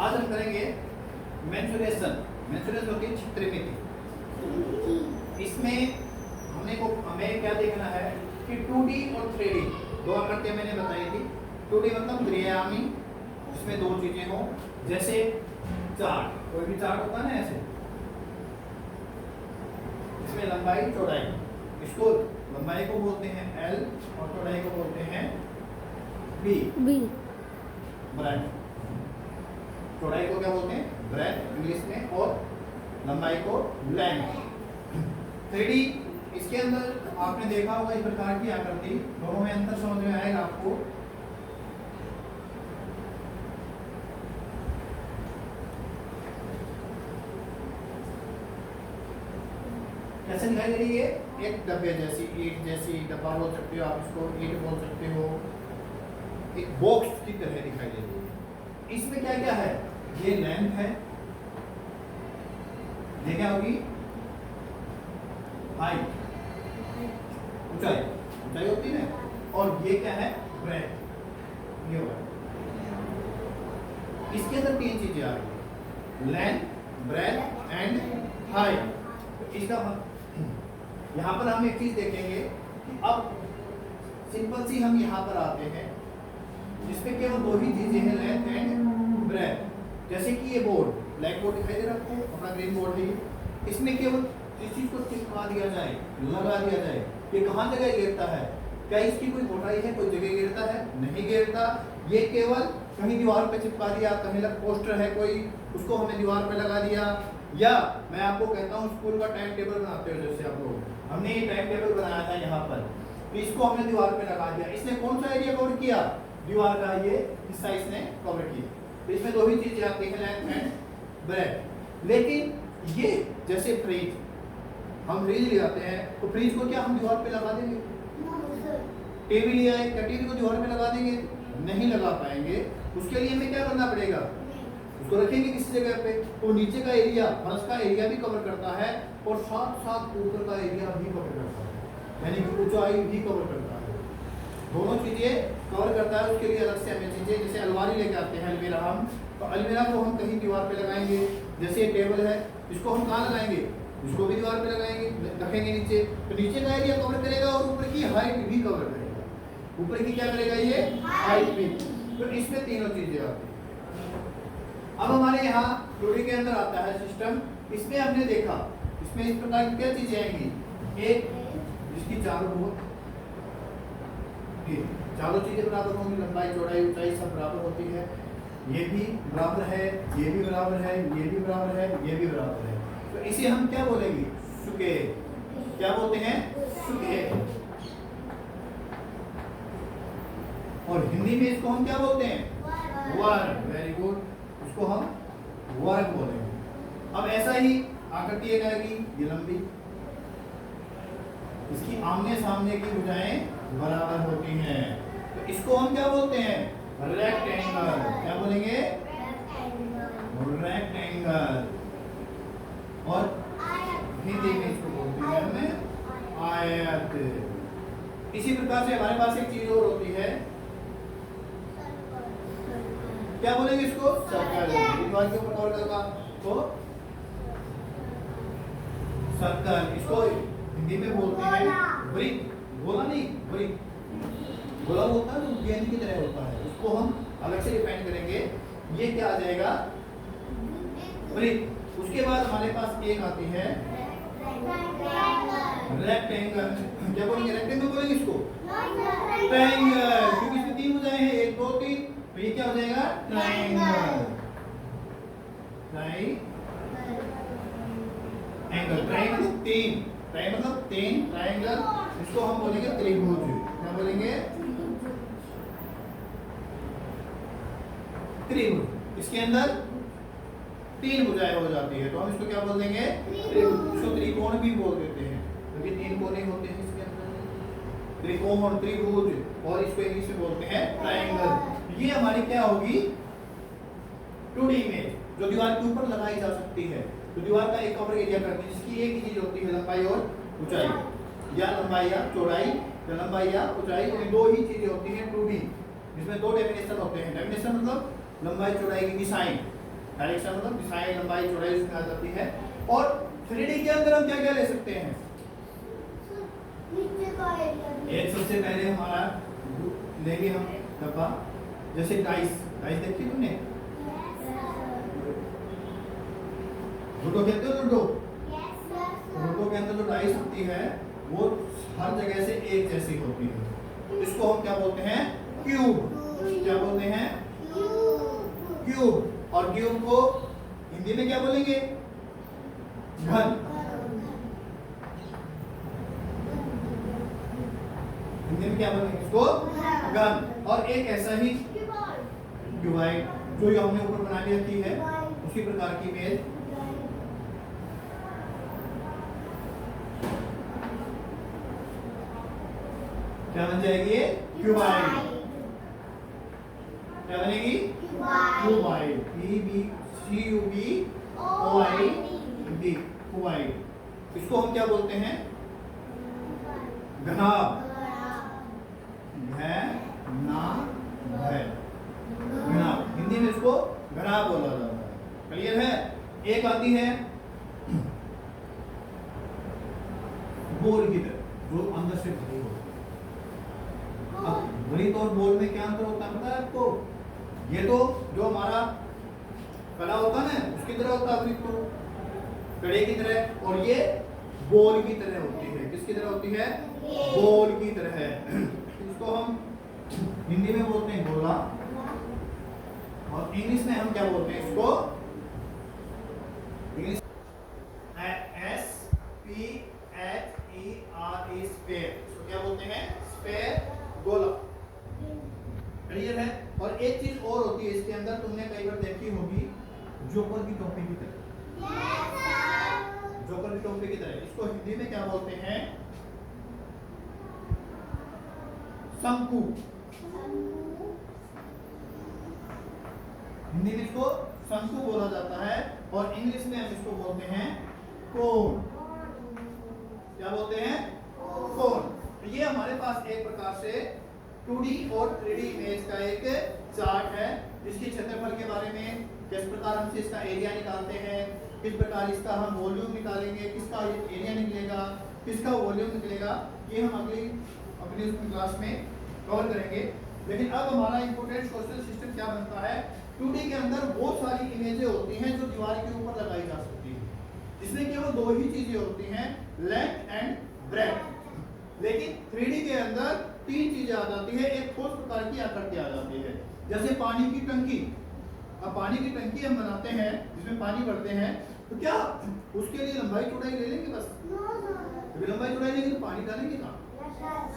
आज हम करेंगे मेंसुरेशन। मेंसुरेशन होती है छिद्रमिति। इसमें हमें क्या देखना है कि 2D और 3D दो आकृतियां मैंने बताई थी। 2D मतलब त्रिआयामी, जिसमें दो चीजें हो, जैसे चार्ट, कोई भी चार्ट होता है ना ऐसे, इसमें लंबाई चौड़ाई, इसको लंबाई को बोलते हैं L और चौड़ाई को बोलते हैं B। ब्रेथ। चौड़ाई को क्या बोलते हैं? ब्रेथ इंग्लिश में, और लंबाई को लेंथ। 3D, इसके अंदर आपने देखा होगा इस प्रकार की आकृति, दोनों में अंतर समझ में आएगा आपको। कैसे दिखाई दे रही है? एक डब्बे जैसी, ईंट जैसी, डब्बा बोल सकते हो आप इसको, ईंट बोल सकते हो, एक बॉक्स की तरह दिखाई दे रही है। इसमें क्या क्या है? ये लेंथ है, ये क्या होगी? हाइट, ऊंचाई, ऊंचाई होती है, और ये क्या है? ब्रेथ, ये होगा। इसके अंदर तीन चीजें आ रही है, लेंथ, ब्रेथ एंड हाइट। इसका यहाँ पर हम एक चीज देखेंगे कि अब सिंपल सी हम यहाँ पर आते हैं जिसमें केवल दो ही चीजें हैं, लेंथ एंड ब्रेथ। जैसे कि ये बोर्ड, ब्लैक बोर्ड दिखाई दे रहा है आपको, अपना ग्रीन बोर्ड है ये। इसमें केवल इस चीज को चिपका दिया जाए, लगा दिया जाए, ये कहाँ जगह गिरता है? क्या इसकी कोई मोटाई है? कोई जगह गिरता है? नहीं गिरता। ये केवल कहीं दीवार पे चिपका दिया, कहीं पोस्टर है कोई, उसको हमने दीवार पे लगा दिया। या मैं आपको कहता हूँ स्कूल का टाइम टेबल बनाते हो जैसे आप लोग, हमने ये टाइम टेबल बनाया था यहाँ पर, तो इसको हमने दीवार पे लगा दिया। इसने कौन सा एरिया कवर किया? दीवार का ये हिस्सा इसने कवर किया। तो इसमें दो ही चीजें आती हैं, लेंथ एंड ब्रेथ। लेकिन ये जैसे फ्रिज, हम फ्रिज ले आते हैं, तो फ्रिज को क्या हम दीवार पे लगा देंगे? टीवी लिया है, क्या टीवी को दीवार पे लगा देंगे? नहीं लगा पाएंगे। उसके लिए हमें क्या करना पड़ेगा? उसको रखेंगे किसी जगह पे, तो नीचे का एरिया, फर्श का एरिया भी कवर करता है, और साथ साथ ऊपर का एरिया भी कवर करता है, यानी कि ऊंचाई भी कवर करता है, दोनों चीजें कवर करता है। उसके लिए अलग से हमें चीजें, जैसे अलमारी लेके आते हैं, अलमीरा हम, तो अलमीरा को हम कहीं दीवार पे लगाएंगे। जैसे टेबल है, इसको हम कहाँ लगाएंगे? इसको भी दीवार पे लगाएंगे, रखेंगे नीचे, तो नीचे का एरिया कवर करेगा और ऊपर की हाइट भी कवर करेगा। ऊपर की क्या करेगा? ये हाइट भी। तो इसमें तीनों चीजें आती हैं। अब हमारे यहाँ 2D के अंदर आता है सिस्टम। इसमें हमने देखा, इसमें इस प्रकार की क्या चीजें आएंगी? एक जिसकी चारों चीजें बराबर होंगी, लंबाई, चौड़ाई, ऊंचाई सब बराबर होती है। ये भी बराबर है, ये भी बराबर है, ये भी बराबर है, ये भी बराबर है। तो इसे हम क्या बोलेंगे? सुके। क्या बोलते हैं? सुके। और हिंदी में इसको हम क्या बोलते हैं? वर्ग। वेरी गुड, उसको हम वर्ग बोलेंगे। अब ऐसा ही आकृति एक आएगी, ये लंबी, इसकी आमने सामने की भुजाएं बराबर होती हैं, तो इसको हम क्या बोलते हैं? रेक्टेंगल। क्या बोलेंगे? रेक्टेंगल। और हिंदी में इसको बोलते हैं हमें आयत। इसी प्रकार से हमारे पास एक चीज और होती है, क्या बोलेंगे इसको? सर्कल। दीवार के ऊपर कवर करना तो सर्कल। इसको हिंदी में बोलते हैं वृत्त। गोला नहीं, वृत्त। गोला होता है तो गेंद की तरह होता है, उसको हम अलग से डिफाइन करेंगे। ये क्या आ जाएगा? वृत्त। उसके बाद हमारे पास एक आती है रेक्टेंगल। क्या बोलेंगे? रेक्टेंगल बोलेंगे इसको? ट्रायंगल, क्योंकि इसमें तीन भुजाएं हैं, 1 2 3, तो ये क्या हो जाएगा? ट्रायंगल। ट्रायंगल, ट्रायंगल तीन, ट्रायंगल मतलब तीन, ट्रायंगल। इसको हम बोलेंगे त्रिभुज। क्या बोलेंगे? त्रिभुज। इसके अंदर तीन भुजाएं हो जाती है, तो हम इसको क्या बोल देंगे? त्रिभुज। इसको त्रिकोण भी बोल देते हैं, क्योंकि तीन कोने होते हैं इसके अंदर। त्रिकोण, त्रिभुज, और इसको इंग्लिश में बोलते हैं ट्रायंगल। ये हमारी क्या होगी? 2D इमेज, जो दीवार के ऊपर लगाई जा सकती है, तो दीवार का एक कवर एरिया करती है, जिसकी एक ही चीज होती है, लंबाई और ऊंचाई, या लंबाई या चौड़ाई, या लंबाई या ऊंचाई। ये दो ही चीजें होती हैं 2D, जिसमें दो डेफिनेशन होते हैं। डेफिनेशन मतलब लंबाई चौड़ाई की दिशाएं, डायरेक्शन मतलब दिशाएं, लंबाई, चौड़ाई उसमें आ जाती है। और 3D के अंदर हम क्या क्या ले सकते हैं? एक सबसे पहले हमारा लेंगे हम डब्बा, जैसे डाइस। डाइस देखी तुमने? लूडो खेलते हो? लूडो लूडो के अंदर जो डाइस होती है वो हर जगह से एक जैसी होती है। इसको हम क्या बोलते हैं? क्यूब। क्या बोलते हैं? क्यूब। और क्यूब को हिंदी में क्या बोलेंगे? घन। हिंदी में क्या बोलेंगे इसको? घन। और एक ऐसा ही क्यूबाइड जो हमने ऊपर बना के रखी है, उसी प्रकार की इमेज क्या बन जाएगी? क्यूबाइड। क्या बनेगी? क्यूबाइड। CUBOID। क्यूबाइड। इसको हम क्या बोलते हैं? घनाभ। घनाभ। हिंदी में इसको घनाभ बोला जाता है। क्लियर है? एक आती है बोल की तरह, जो अंदर से भरी होती है। अब गणित और बोल में क्या अंतर होता है पता है आपको? ये तो जो हमारा कड़ा होता है ना, उसकी तरह होता है, तो कड़े की तरह, और ये बोल की तरह होती है। किसकी तरह होती है? बोल की तरह है। इसको हम हिंदी में बोलते हैं गोला, और इंग्लिश में हम क्या बोलते हैं इसको? English SPHERE, sphere. इसको क्या बोलते हैं? स्फेयर, गोला। क्लियर है? और एक चीज और होती है इसके अंदर, तुमने कई बार देखी होगी, जोकर की टोपी की तरह। जोकर की टोपी की तरह। इसको हिंदी में क्या बोलते हैं? शंकु। हिंदी में इसको शंकु बोला जाता है, और इंग्लिश में हम इसको बोलते हैं कोन। क्या बोलते हैं? कोन। ये हमारे पास एक प्रकार से 2D और 3D इमेज का एक चार्ट है, जिसकी क्षेत्रफल के बारे में, किस प्रकार हम इसका एरिया निकालते हैं, किस प्रकार इसका हम वॉल्यूम निकालेंगे, किसका एरिया निकलेगा, किसका वॉल्यूम निकलेगा, ये हम अपनी क्लास में कवर करेंगे। लेकिन अब हमारा इंपोर्टेंट सोशल सिस्टम क्या बनता है? 2D के अंदर बहुत सारी इमेजें होती हैं जो दीवार के ऊपर लगाई जा सकती है, जिसमें केवल दो ही चीजें होती हैं, लेंथ एंड ब्रेथ। लेकिन 3D के अंदर तीन चीजें आ जाती है, एक ठोस प्रकार की आकृति आ जाती है, जैसे पानी की टंकी। अब पानी की टंकी हम बनाते हैं जिसमें पानी भरते हैं, तो क्या उसके लिए लंबाई चौड़ाई ले लेंगे? बस लंबाई चौड़ाई लेंगे तो पानी डालेंगे कहाँ?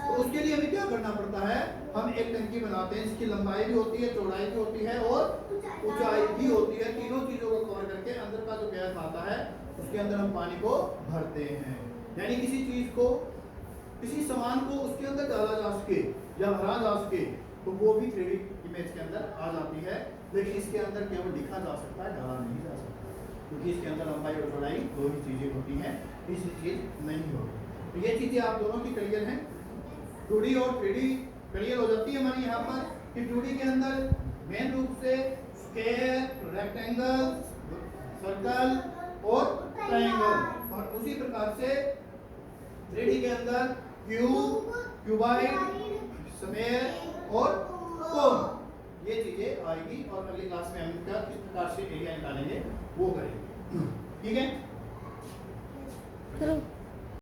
तो उसके लिए हमें क्या करना पड़ता है? हम एक टंकी बनाते हैं जिसकी लंबाई भी होती है, चौड़ाई भी होती है और ऊंचाई भी होती है। तीनों चीजों को कवर करके अंदर का जो गैस आता है उसके अंदर हम पानी को भरते हैं। यानी किसी चीज को, किसी सामान को उसके अंदर डाला जा सके या भरा जा सके, तो वो भी 3D इमेज के अंदर आ जाती है। लेकिन इसके अंदर केवल लिखा जा सकता है, डाला नहीं जा सकता, क्योंकि इसके अंदर लंबाई और चौड़ाई दो ही चीजें होती हैं, तीसरी चीज नहीं होती। तो ये चीजें आप दोनों की क्लियर हैं? 2D और 3D क्लियर हो जाती है हमारी यहाँ पर कि 2D के अंदर मेन रूप से स्क्वायर, रेक्टेंगल, सर्कल और ट्रायंगल, और उसी प्रकार से 3D के अंदर क्यूब, क्यूबाइड, स्फेयर और कोन, ये चीजें आएगी। और अगली क्लास में हम क्या किस प्रकार से एरिया निकालेंगे वो करेंगे। ठीक है? चलो।